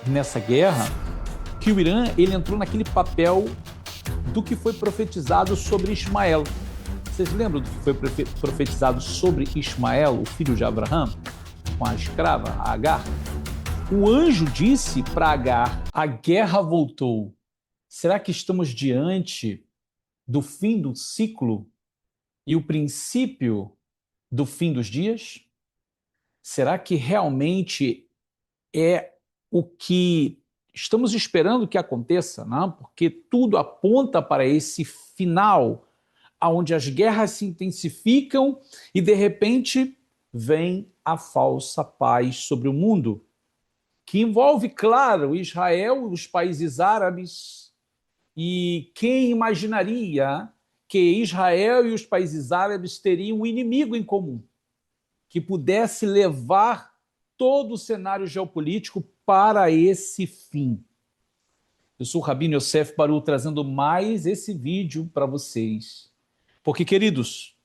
nessa guerra que o Irã ele entrou naquele papel do que foi profetizado sobre Ismael. Vocês lembram do que foi profetizado sobre Ismael, o filho de Abraão, com a escrava, a Agar? O anjo disse para Agar: a guerra voltou. Será que estamos diante do fim do ciclo e o princípio do fim dos dias? Será que realmente é o que estamos esperando que aconteça, né? Porque tudo aponta para esse final, onde as guerras se intensificam e, de repente, vem a falsa paz sobre o mundo, que envolve, claro, Israel, os países árabes. E quem imaginaria que Israel e os países árabes teriam um inimigo em comum, que pudesse levar todo o cenário geopolítico para esse fim? Eu sou o Rabino Yosef Baru, trazendo mais esse vídeo para vocês. Porque, queridos,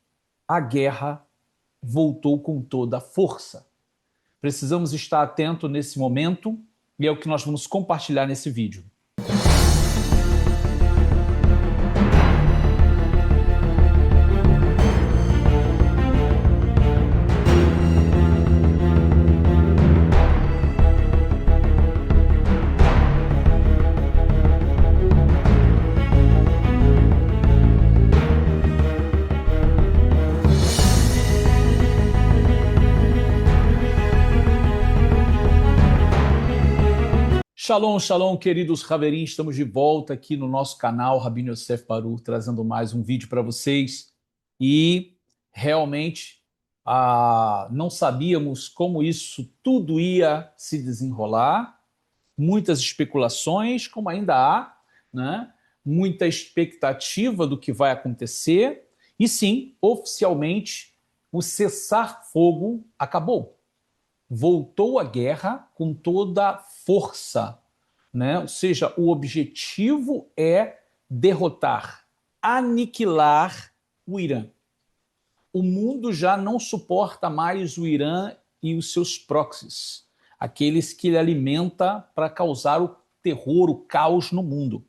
a guerra voltou com toda a força. Precisamos estar atento nesse momento e é o que nós vamos compartilhar nesse vídeo. Shalom, shalom, queridos Haverim, estamos de volta aqui no nosso canal Rabino Yosef Baru, trazendo mais um vídeo para vocês. E realmente não sabíamos como isso tudo ia se desenrolar, muitas especulações, como ainda há, né? Muita expectativa do que vai acontecer, e sim, oficialmente, o cessar-fogo acabou. Voltou a guerra com toda a força, né? Ou seja, o objetivo é derrotar, aniquilar o Irã. O mundo já não suporta mais o Irã e os seus proxies, aqueles que ele alimenta para causar o terror, o caos no mundo.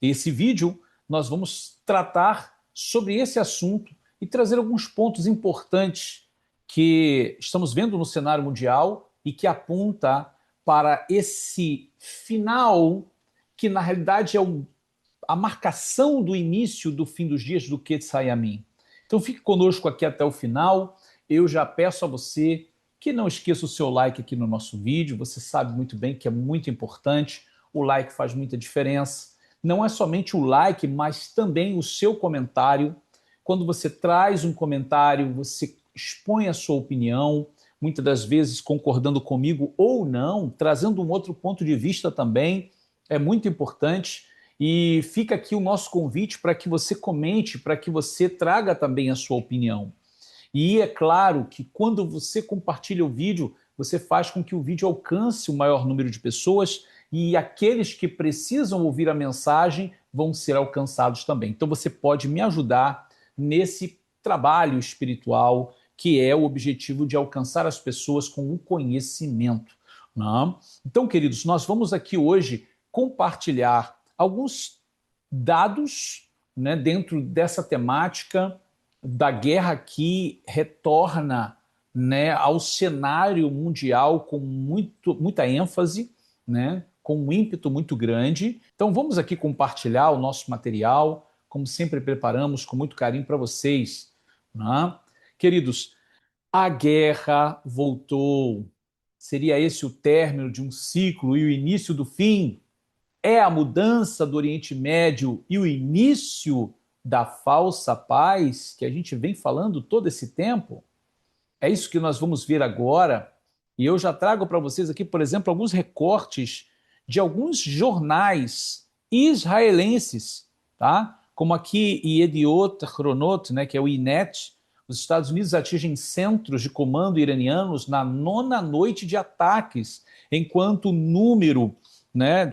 Esse vídeo nós vamos tratar sobre esse assunto e trazer alguns pontos importantes que estamos vendo no cenário mundial e que aponta para esse final que, na realidade, é a marcação do início do fim dos dias do Ketz Hayamim. Então fique conosco aqui até o final. Eu já peço a você que não esqueça o seu like aqui no nosso vídeo. Você sabe muito bem que é muito importante. O like faz muita diferença. Não é somente o like, mas também o seu comentário. Quando você traz um comentário, você expõe a sua opinião, muitas das vezes concordando comigo ou não, trazendo um outro ponto de vista também, é muito importante. E fica aqui o nosso convite para que você comente, para que você traga também a sua opinião. E é claro que quando você compartilha o vídeo, você faz com que o vídeo alcance o maior número de pessoas e aqueles que precisam ouvir a mensagem vão ser alcançados também. Então você pode me ajudar nesse trabalho espiritual, que é o objetivo de alcançar as pessoas com o conhecimento, não? Então, queridos, nós vamos aqui hoje compartilhar alguns dados, né, dentro dessa temática da guerra que retorna, né, ao cenário mundial com muita ênfase, né, com um ímpeto muito grande. Então vamos aqui compartilhar o nosso material, como sempre preparamos com muito carinho para vocês, né? Queridos, a guerra voltou. Seria esse o término de um ciclo e o início do fim? É a mudança do Oriente Médio e o início da falsa paz que a gente vem falando todo esse tempo? É isso que nós vamos ver agora. E eu já trago para vocês aqui, por exemplo, alguns recortes de alguns jornais israelenses, tá? Como aqui Yediot Ahronot, né, que é o INET. Os Estados Unidos atingem centros de comando iranianos na 9ª noite de ataques, enquanto o número, né,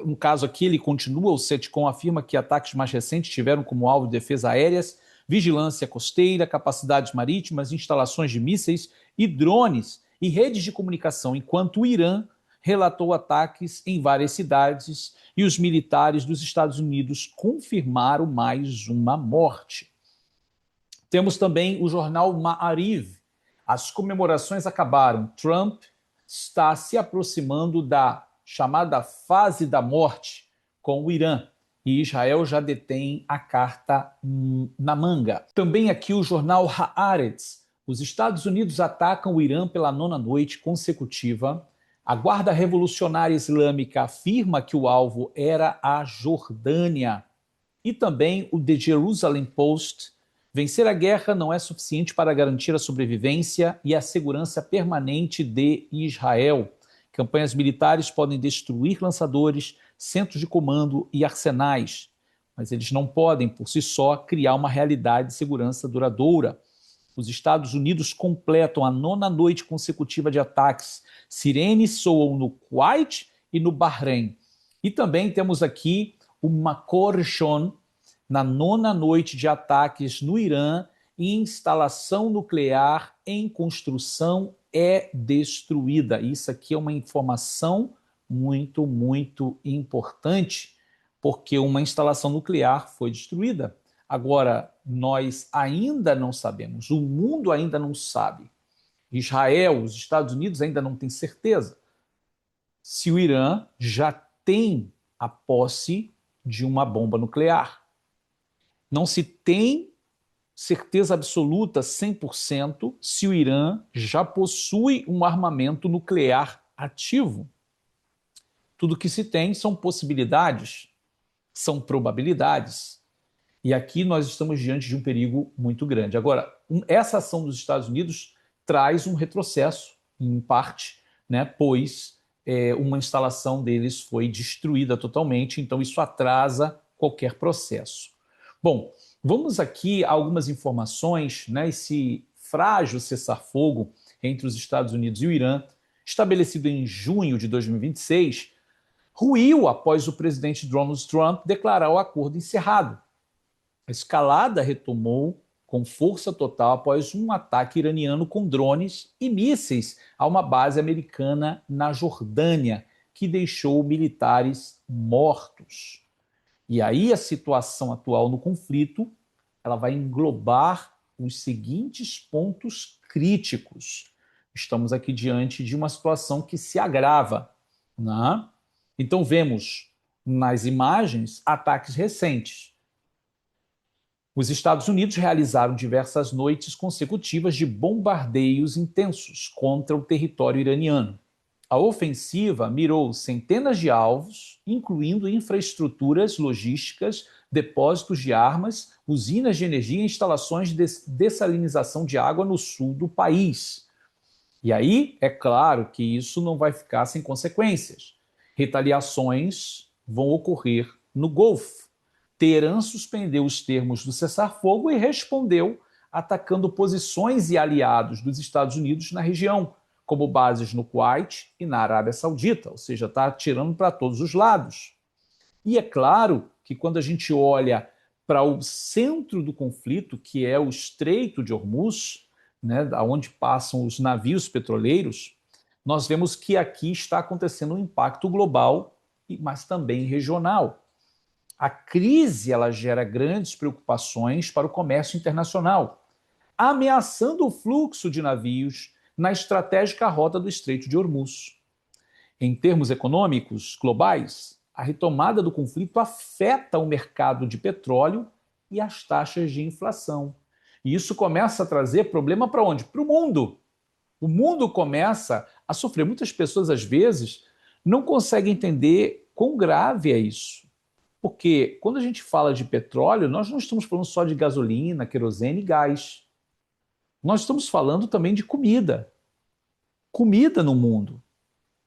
no caso aqui ele continua, o CENTCOM afirma que ataques mais recentes tiveram como alvo defesa aéreas, vigilância costeira, capacidades marítimas, instalações de mísseis e drones e redes de comunicação, enquanto o Irã relatou ataques em várias cidades e os militares dos Estados Unidos confirmaram mais uma morte. Temos também o jornal Ma'ariv. As comemorações acabaram. Trump está se aproximando da chamada fase da morte com o Irã. E Israel já detém a carta na manga. Também aqui o jornal Haaretz. Os Estados Unidos atacam o Irã pela 9ª noite consecutiva. A Guarda Revolucionária Islâmica afirma que o alvo era a Jordânia. E também o The Jerusalem Post. Vencer a guerra não é suficiente para garantir a sobrevivência e a segurança permanente de Israel. Campanhas militares podem destruir lançadores, centros de comando e arsenais, mas eles não podem, por si só, criar uma realidade de segurança duradoura. Os Estados Unidos completam a 9ª noite consecutiva de ataques. Sirenes soam no Kuwait e no Bahrein. E também temos aqui o Makor Rishon, na 9ª noite de ataques no Irã, e instalação nuclear em construção é destruída. Isso aqui é uma informação muito, muito importante, porque uma instalação nuclear foi destruída. Agora, nós ainda não sabemos, o mundo ainda não sabe. Israel, os Estados Unidos ainda não têm certeza se o Irã já tem a posse de uma bomba nuclear. Não se tem certeza absoluta, 100%, se o Irã já possui um armamento nuclear ativo. Tudo que se tem são possibilidades, são probabilidades. E aqui nós estamos diante de um perigo muito grande. Agora, essa ação dos Estados Unidos traz um retrocesso, em parte, né, pois uma instalação deles foi destruída totalmente, então isso atrasa qualquer processo. Bom, vamos aqui a algumas informações, né? Esse frágil cessar-fogo entre os Estados Unidos e o Irã, estabelecido em junho de 2026, ruiu após o presidente Donald Trump declarar o acordo encerrado. A escalada retomou com força total após um ataque iraniano com drones e mísseis a uma base americana na Jordânia, que deixou militares mortos. E aí a situação atual no conflito, ela vai englobar os seguintes pontos críticos. Estamos aqui diante de uma situação que se agrava, né? Então vemos nas imagens ataques recentes. Os Estados Unidos realizaram diversas noites consecutivas de bombardeios intensos contra o território iraniano. A ofensiva mirou centenas de alvos, incluindo infraestruturas logísticas, depósitos de armas, usinas de energia e instalações de dessalinização de água no sul do país. E aí, é claro que isso não vai ficar sem consequências. Retaliações vão ocorrer no Golfo. Teherã suspendeu os termos do cessar-fogo e respondeu atacando posições e aliados dos Estados Unidos na região, como bases no Kuwait e na Arábia Saudita, ou seja, está atirando para todos os lados. E é claro que quando a gente olha para o centro do conflito, que é o Estreito de Hormuz, né, onde passam os navios petroleiros, nós vemos que aqui está acontecendo um impacto global, mas também regional. A crise ela gera grandes preocupações para o comércio internacional, ameaçando o fluxo de navios na estratégica rota do Estreito de Hormuz. Em termos econômicos globais, a retomada do conflito afeta o mercado de petróleo e as taxas de inflação. E isso começa a trazer problema para onde? Para o mundo. O mundo começa a sofrer. Muitas pessoas, às vezes, não conseguem entender quão grave é isso. Porque quando a gente fala de petróleo, nós não estamos falando só de gasolina, querosene e gás. Nós estamos falando também de comida. Comida no mundo.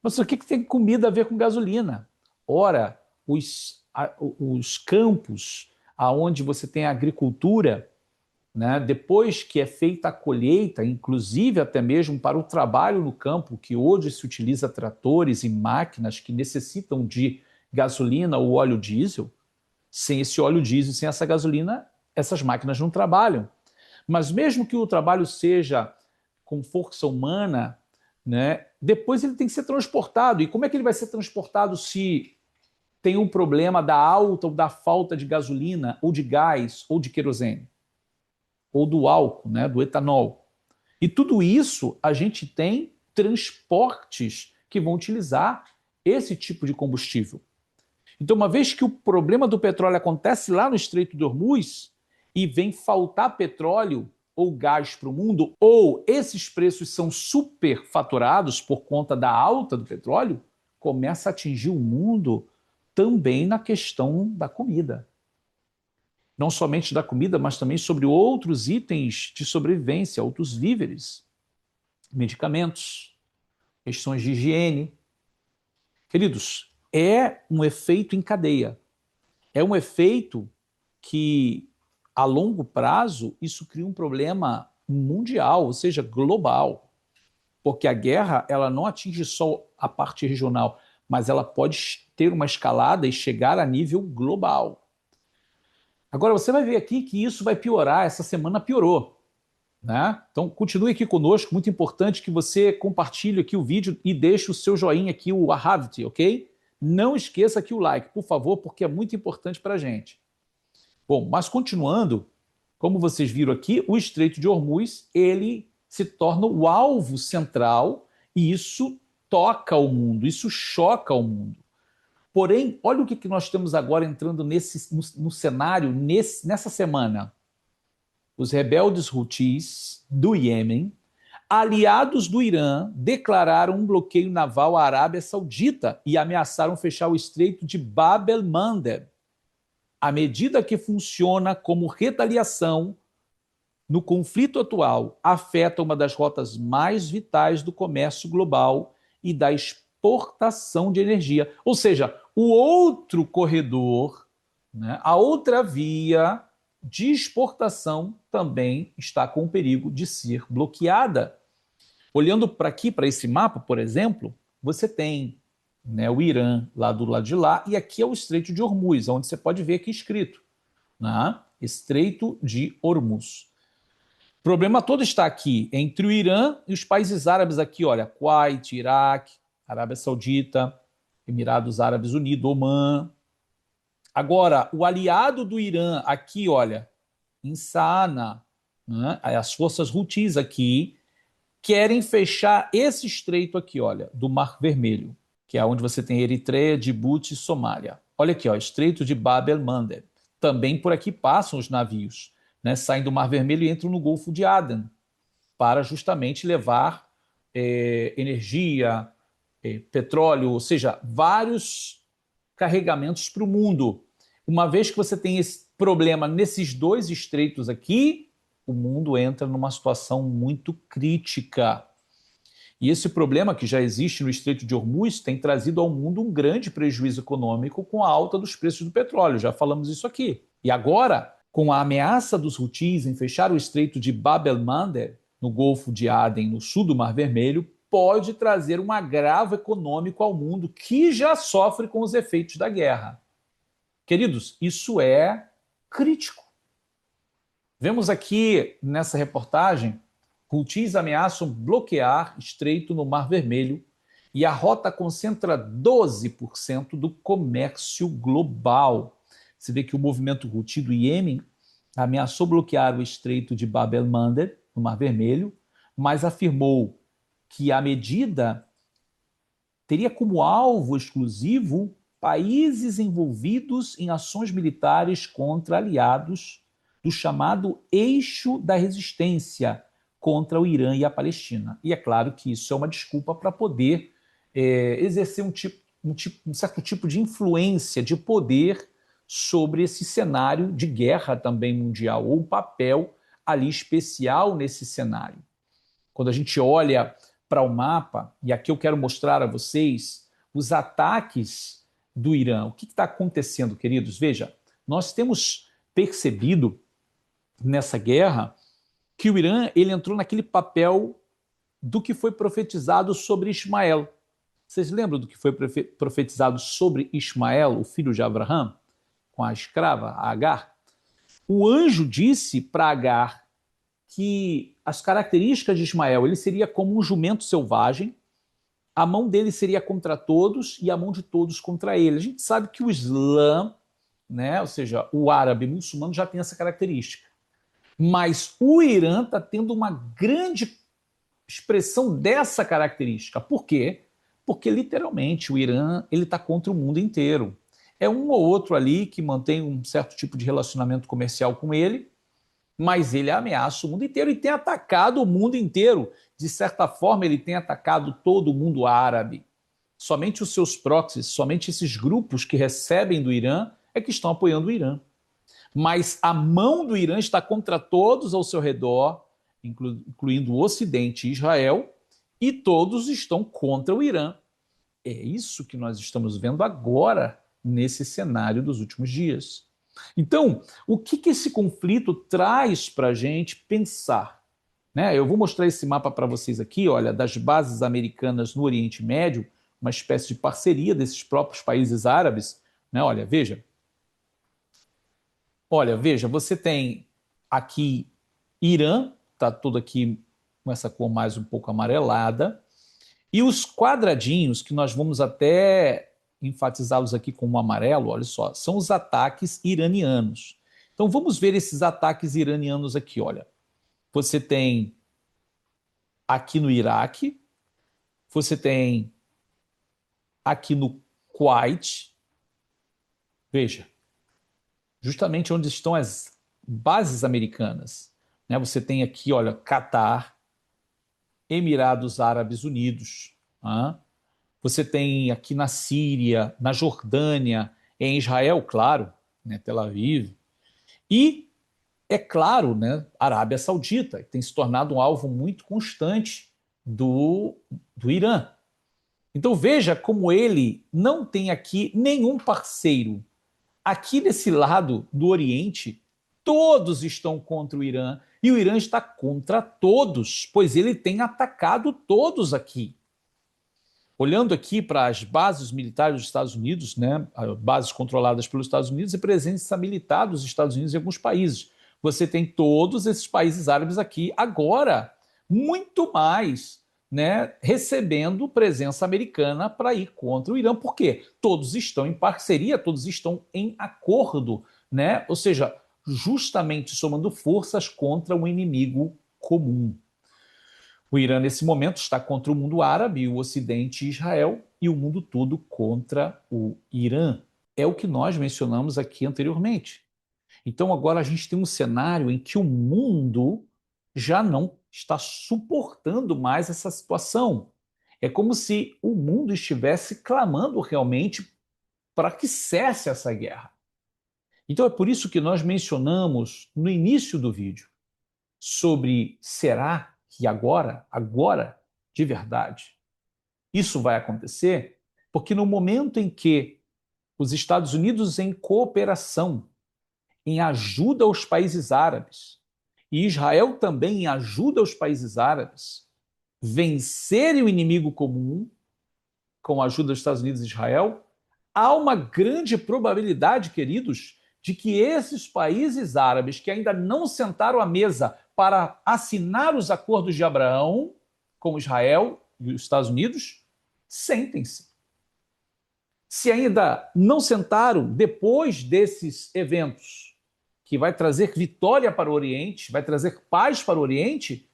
Mas o que tem comida a ver com gasolina? Ora, os campos onde você tem a agricultura, né, depois que é feita a colheita, inclusive até mesmo para o trabalho no campo, que hoje se utiliza tratores e máquinas que necessitam de gasolina ou óleo diesel, sem esse óleo diesel, sem essa gasolina, essas máquinas não trabalham. Mas mesmo que o trabalho seja com força humana, né, depois ele tem que ser transportado. E como é que ele vai ser transportado se tem um problema da alta ou da falta de gasolina, ou de gás, ou de querosene, ou do álcool, né, do etanol? E tudo isso a gente tem transportes que vão utilizar esse tipo de combustível. Então, uma vez que o problema do petróleo acontece lá no Estreito de Hormuz e vem faltar petróleo ou gás para o mundo, ou esses preços são superfaturados por conta da alta do petróleo, começa a atingir o mundo também na questão da comida. Não somente da comida, mas também sobre outros itens de sobrevivência, outros víveres, medicamentos, questões de higiene. Queridos, é um efeito em cadeia. É um efeito que, a longo prazo, isso cria um problema mundial, ou seja, global. Porque a guerra, ela não atinge só a parte regional, mas ela pode ter uma escalada e chegar a nível global. Agora, você vai ver aqui que isso vai piorar. Essa semana piorou, né? Então, continue aqui conosco. Muito importante que você compartilhe aqui o vídeo e deixe o seu joinha aqui, o Ahavti, ok? Não esqueça aqui o like, por favor, porque é muito importante para a gente. Bom, mas continuando, como vocês viram aqui, o Estreito de Hormuz, ele se torna o alvo central e isso toca o mundo, isso choca o mundo. Porém, olha o que nós temos agora entrando no cenário nessa semana. Os rebeldes Houthis do Iêmen, aliados do Irã, declararam um bloqueio naval à Arábia Saudita e ameaçaram fechar o Estreito de Bab el-Mandeb. A medida que funciona como retaliação no conflito atual afeta uma das rotas mais vitais do comércio global e da exportação de energia. Ou seja, o outro corredor, né, a outra via de exportação também está com o perigo de ser bloqueada. Olhando para aqui, para esse mapa, por exemplo, você tem, né, o Irã lá do lado de lá, e aqui é o Estreito de Hormuz, onde você pode ver aqui escrito, né? Estreito de Hormuz. O problema todo está aqui, entre o Irã e os países árabes aqui, olha, Kuwait, Iraque, Arábia Saudita, Emirados Árabes Unidos, Omã. Agora, o aliado do Irã aqui, olha, em Saana, né? As forças Houthis aqui querem fechar esse estreito aqui, olha, do Mar Vermelho, que é onde você tem Eritreia, Djibouti e Somália. Olha aqui, ó, Estreito de Bab el-Mandeb. Também por aqui passam os navios, né? Saem do Mar Vermelho e entram no Golfo de Aden para justamente levar energia, petróleo, ou seja, vários carregamentos para o mundo. Uma vez que você tem esse problema nesses dois estreitos aqui, o mundo entra numa situação muito crítica. E esse problema que já existe no Estreito de Hormuz tem trazido ao mundo um grande prejuízo econômico com a alta dos preços do petróleo. Já falamos isso aqui. E agora, com a ameaça dos Houthis em fechar o Estreito de Bab el-Mandeb, no Golfo de Aden, no sul do Mar Vermelho, pode trazer um agravo econômico ao mundo que já sofre com os efeitos da guerra. Queridos, isso é crítico. Vemos aqui nessa reportagem, Houthis ameaçam bloquear estreito no Mar Vermelho e a rota concentra 12% do comércio global. Você vê que o movimento Houthi do Iêmen ameaçou bloquear o estreito de Bab el-Mandeb, no Mar Vermelho, mas afirmou que a medida teria como alvo exclusivo países envolvidos em ações militares contra aliados do chamado Eixo da Resistência contra o Irã e a Palestina. E é claro que isso é uma desculpa para poder exercer um certo tipo de influência, de poder sobre esse cenário de guerra também mundial, ou um papel ali especial nesse cenário. Quando a gente olha para o mapa, e aqui eu quero mostrar a vocês os ataques do Irã. O que está acontecendo, queridos? Veja, nós temos percebido nessa guerra que o Irã ele entrou naquele papel do que foi profetizado sobre Ismael. Vocês lembram do que foi profetizado sobre Ismael, o filho de Abraão, com a escrava, a Agar? O anjo disse para Agar que as características de Ismael, ele seria como um jumento selvagem, a mão dele seria contra todos e a mão de todos contra ele. A gente sabe que o Islã, né, ou seja, o árabe muçulmano já tem essa característica. Mas o Irã está tendo uma grande expressão dessa característica. Por quê? Porque, literalmente, o Irã está contra o mundo inteiro. É um ou outro ali que mantém um certo tipo de relacionamento comercial com ele, mas ele ameaça o mundo inteiro e tem atacado o mundo inteiro. De certa forma, ele tem atacado todo o mundo árabe. Somente os seus proxies, somente esses grupos que recebem do Irã é que estão apoiando o Irã. Mas a mão do Irã está contra todos ao seu redor, incluindo o Ocidente e Israel, e todos estão contra o Irã. É isso que nós estamos vendo agora nesse cenário dos últimos dias. Então, o que esse conflito traz para a gente pensar? Né? Eu vou mostrar esse mapa para vocês aqui, olha, das bases americanas no Oriente Médio, uma espécie de parceria desses próprios países árabes. Né? Olha, veja, você tem aqui Irã, está tudo aqui com essa cor mais um pouco amarelada, e os quadradinhos, que nós vamos até enfatizá-los aqui como amarelo, olha só, são os ataques iranianos. Então vamos ver esses ataques iranianos aqui, olha. Você tem aqui no Iraque, você tem aqui no Kuwait, veja, justamente onde estão as bases americanas. Né? Você tem aqui, olha, Catar, Emirados Árabes Unidos, você tem aqui na Síria, na Jordânia, em Israel, claro, né, Tel Aviv, e, é claro, né, Arábia Saudita, que tem se tornado um alvo muito constante do Irã. Então veja como ele não tem aqui nenhum parceiro. Aqui desse lado do Oriente, todos estão contra o Irã e o Irã está contra todos, pois ele tem atacado todos aqui. Olhando aqui para as bases militares dos Estados Unidos, né, bases controladas pelos Estados Unidos e presença militar dos Estados Unidos em alguns países, você tem todos esses países árabes aqui agora, muito mais, né, recebendo presença americana para ir contra o Irã. Por quê? Todos estão em parceria, todos estão em acordo, né? Ou seja, justamente somando forças contra um inimigo comum. O Irã, nesse momento, está contra o mundo árabe, o Ocidente e Israel, e o mundo todo contra o Irã. É o que nós mencionamos aqui anteriormente. Então, agora a gente tem um cenário em que o mundo já não está suportando mais essa situação. É como se o mundo estivesse clamando realmente para que cesse essa guerra. Então, é por isso que nós mencionamos no início do vídeo sobre será que agora, de verdade, isso vai acontecer? Porque no momento em que os Estados Unidos, em cooperação, em ajuda aos países árabes, e Israel também em ajuda aos países árabes, vencerem o inimigo comum, com a ajuda dos Estados Unidos e Israel, há uma grande probabilidade, queridos, de que esses países árabes que ainda não sentaram à mesa para assinar os acordos de Abraão com Israel e os Estados Unidos, sentem-se. Se ainda não sentaram depois desses eventos, que vai trazer vitória para o Oriente, vai trazer paz para o Oriente,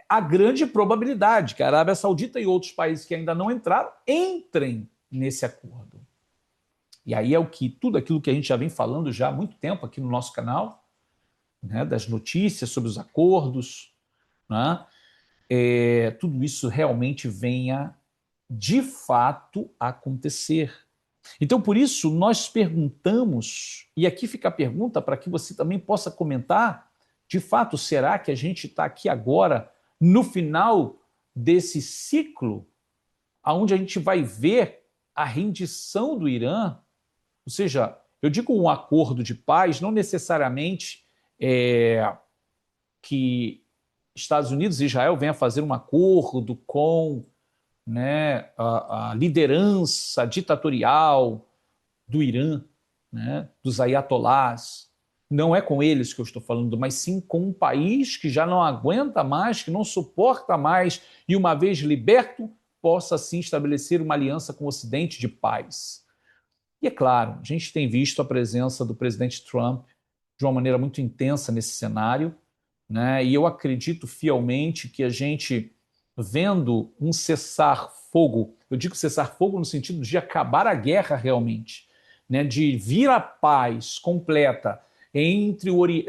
há grande probabilidade que a Arábia Saudita e outros países que ainda não entraram, entrem nesse acordo. E aí é tudo aquilo que a gente já vem falando já há muito tempo aqui no nosso canal, né, das notícias sobre os acordos, né, tudo isso realmente venha de fato acontecer. Então, por isso, nós perguntamos, e aqui fica a pergunta para que você também possa comentar, de fato, será que a gente está aqui agora, no final desse ciclo, onde a gente vai ver a rendição do Irã? Ou seja, eu digo um acordo de paz, não necessariamente que Estados Unidos e Israel venham a fazer um acordo com, né, a liderança ditatorial do Irã, né, dos ayatolás. Não é com eles que eu estou falando, mas sim com um país que já não aguenta mais, que não suporta mais, e uma vez liberto, possa assim estabelecer uma aliança com o Ocidente de paz. E é claro, a gente tem visto a presença do presidente Trump de uma maneira muito intensa nesse cenário, né? E eu acredito fielmente que a gente, vendo um cessar-fogo, eu digo cessar-fogo no sentido de acabar a guerra realmente, né? De vir a paz completa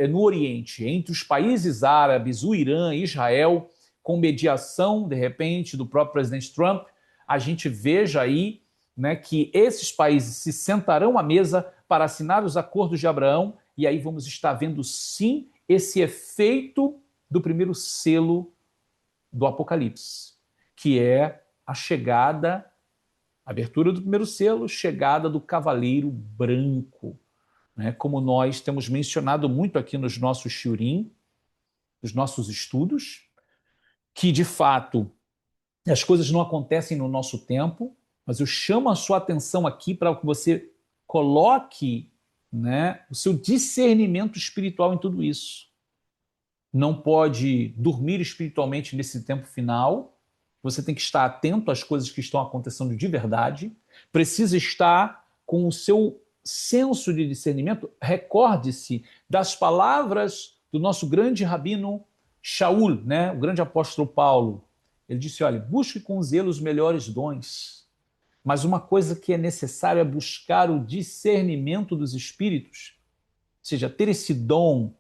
no Oriente, entre os países árabes, o Irã e Israel, com mediação, de repente, do próprio presidente Trump, a gente veja aí, né, que esses países se sentarão à mesa para assinar os acordos de Abraão, e aí vamos estar vendo, sim, esse efeito do primeiro selo do Apocalipse, que é a chegada, a abertura do primeiro selo, chegada do cavaleiro branco, né? Como nós temos mencionado muito aqui nos nossos shiurim, nos nossos estudos, que de fato as coisas não acontecem no nosso tempo, mas eu chamo a sua atenção aqui para que você coloque, né, o seu discernimento espiritual em tudo isso. Não pode dormir espiritualmente nesse tempo final, você tem que estar atento às coisas que estão acontecendo de verdade, precisa estar com o seu senso de discernimento. Recorde-se das palavras do nosso grande rabino Shaul, né, o grande apóstolo Paulo. Ele disse, olha, busque com zelo os melhores dons, mas uma coisa que é necessário é buscar o discernimento dos espíritos, ou seja, ter esse dom,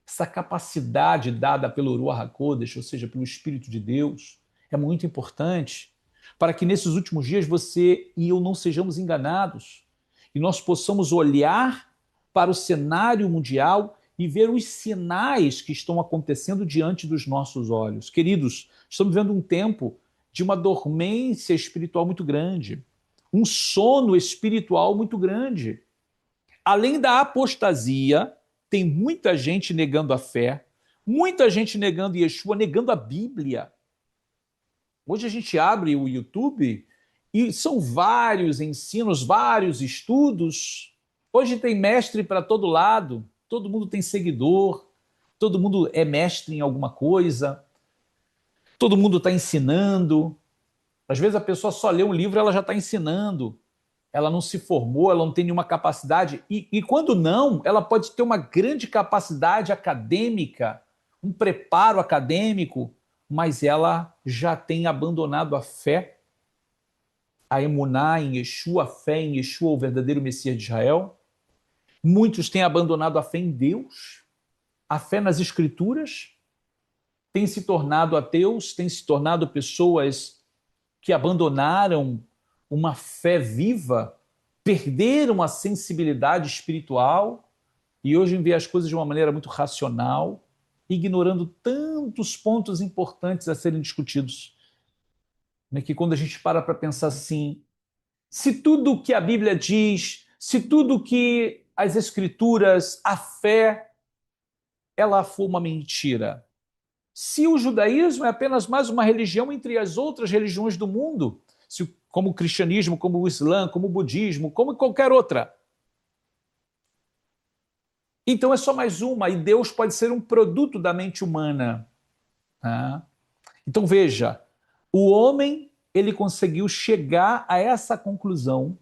essa capacidade dada pelo Ruach HaKodesh, ou seja, pelo Espírito de Deus, é muito importante para que nesses últimos dias você e eu não sejamos enganados e nós possamos olhar para o cenário mundial e ver os sinais que estão acontecendo diante dos nossos olhos. Queridos, estamos vivendo um tempo de uma dormência espiritual muito grande, um sono espiritual muito grande. Além da apostasia, tem muita gente negando a fé, muita gente negando Yeshua, negando a Bíblia. Hoje a gente abre o YouTube e são vários ensinos, vários estudos. Hoje tem mestre para todo lado, todo mundo tem seguidor, todo mundo é mestre em alguma coisa, todo mundo está ensinando. Às vezes a pessoa só lê um livro e ela já está ensinando. Ela não se formou, ela não tem nenhuma capacidade. E quando não, ela pode ter uma grande capacidade acadêmica, um preparo acadêmico, mas ela já tem abandonado a fé, a emuná em Yeshua, a fé em Yeshua, o verdadeiro Messias de Israel. Muitos têm abandonado a fé em Deus, a fé nas Escrituras, têm se tornado ateus, têm se tornado pessoas que abandonaram uma fé viva, perderam a sensibilidade espiritual e hoje vê as coisas de uma maneira muito racional, ignorando tantos pontos importantes a serem discutidos. Que quando a gente para pensar assim, se tudo o que a Bíblia diz, se tudo o que as Escrituras, a fé, ela for uma mentira, se o judaísmo é apenas mais uma religião entre as outras religiões do mundo, como o cristianismo, como o islã, como o budismo, como qualquer outra, então é só mais uma, e Deus pode ser um produto da mente humana. Tá? Então veja, o homem ele conseguiu chegar a essa conclusão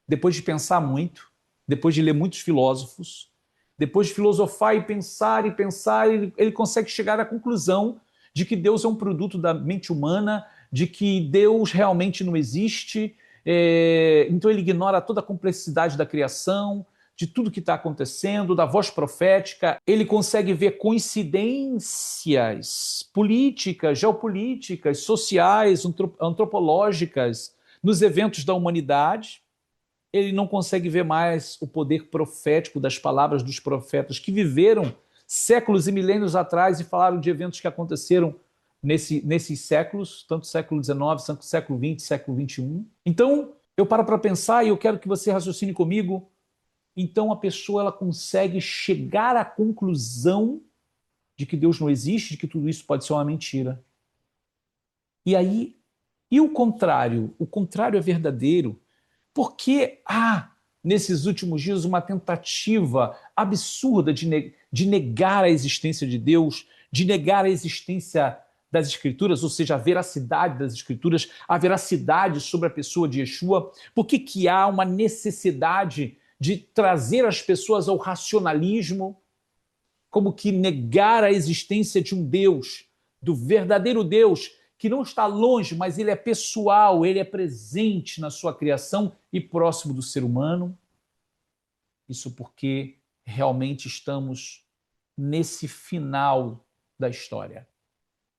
depois de pensar muito, depois de ler muitos filósofos, depois de filosofar e pensar, ele consegue chegar à conclusão de que Deus é um produto da mente humana, de que Deus realmente não existe, então ele ignora toda a complexidade da criação, de tudo que está acontecendo, da voz profética, ele consegue ver coincidências políticas, geopolíticas, sociais, antropológicas nos eventos da humanidade. Ele não consegue ver mais o poder profético das palavras dos profetas que viveram séculos e milênios atrás e falaram de eventos que aconteceram nesses séculos, tanto século XIX, século XX, século XXI. Então, eu paro para pensar e eu quero que você raciocine comigo. Então, a pessoa ela consegue chegar à conclusão de que Deus não existe, de que tudo isso pode ser uma mentira. E aí, e o contrário? O contrário é verdadeiro. Porque há, nesses últimos dias, uma tentativa absurda de negar a existência de Deus, de negar a existência das Escrituras, ou seja, a veracidade das Escrituras, a veracidade sobre a pessoa de Yeshua? Por que que há uma necessidade de trazer as pessoas ao racionalismo, como que negar a existência de um Deus, do verdadeiro Deus, que não está longe, mas ele é pessoal, ele é presente na sua criação e próximo do ser humano? Isso porque realmente estamos nesse final da história.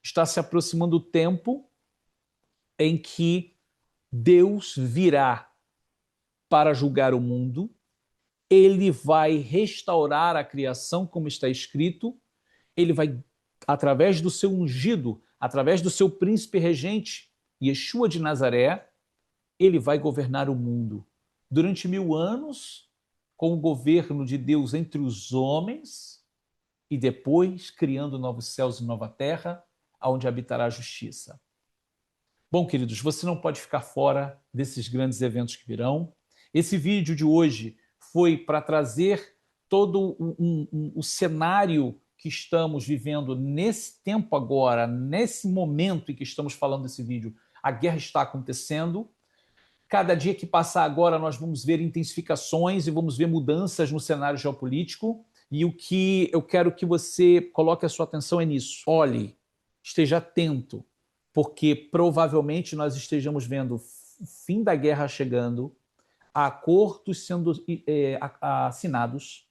Está se aproximando o tempo em que Deus virá para julgar o mundo, ele vai restaurar a criação, como está escrito, ele vai, através do seu ungido, através do seu príncipe regente, Yeshua de Nazaré, ele vai governar o mundo durante 1000 anos, com o governo de Deus entre os homens, e depois criando novos céus e nova terra, onde habitará a justiça. Bom, queridos, você não pode ficar fora desses grandes eventos que virão. Esse vídeo de hoje foi para trazer todo o cenário que estamos vivendo nesse tempo agora, nesse momento em que estamos falando desse vídeo. A guerra está acontecendo. Cada dia que passar agora, nós vamos ver intensificações e vamos ver mudanças no cenário geopolítico. E o que eu quero que você coloque a sua atenção é nisso. Olhe, esteja atento, porque provavelmente nós estejamos vendo o fim da guerra chegando, acordos sendo assinados,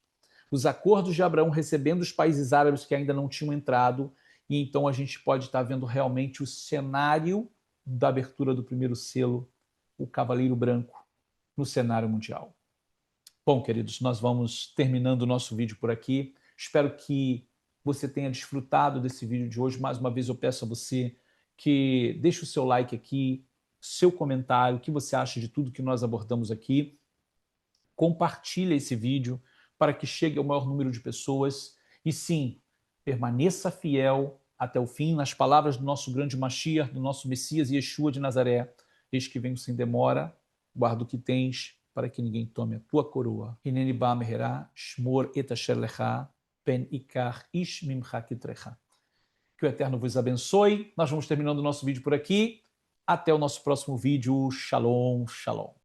os acordos de Abraão recebendo os países árabes que ainda não tinham entrado, e então a gente pode estar vendo realmente o cenário da abertura do primeiro selo, o Cavaleiro Branco, no cenário mundial. Bom, queridos, nós vamos terminando o nosso vídeo por aqui. Espero que você tenha desfrutado desse vídeo de hoje. Mais uma vez eu peço a você que deixe o seu like aqui, seu comentário, o que você acha de tudo que nós abordamos aqui. Compartilhe esse vídeo para que chegue ao maior número de pessoas. E sim, permaneça fiel até o fim, nas palavras do nosso grande Mashiach, do nosso Messias Yeshua de Nazaré. Eis que venho sem demora, guarda o que tens, para que ninguém tome a tua coroa. Hineni ba meherá, shmor et asher lecha, pen ikar ish mimcha kitrecha. Que o Eterno vos abençoe. Nós vamos terminando o nosso vídeo por aqui. Até o nosso próximo vídeo. Shalom, shalom.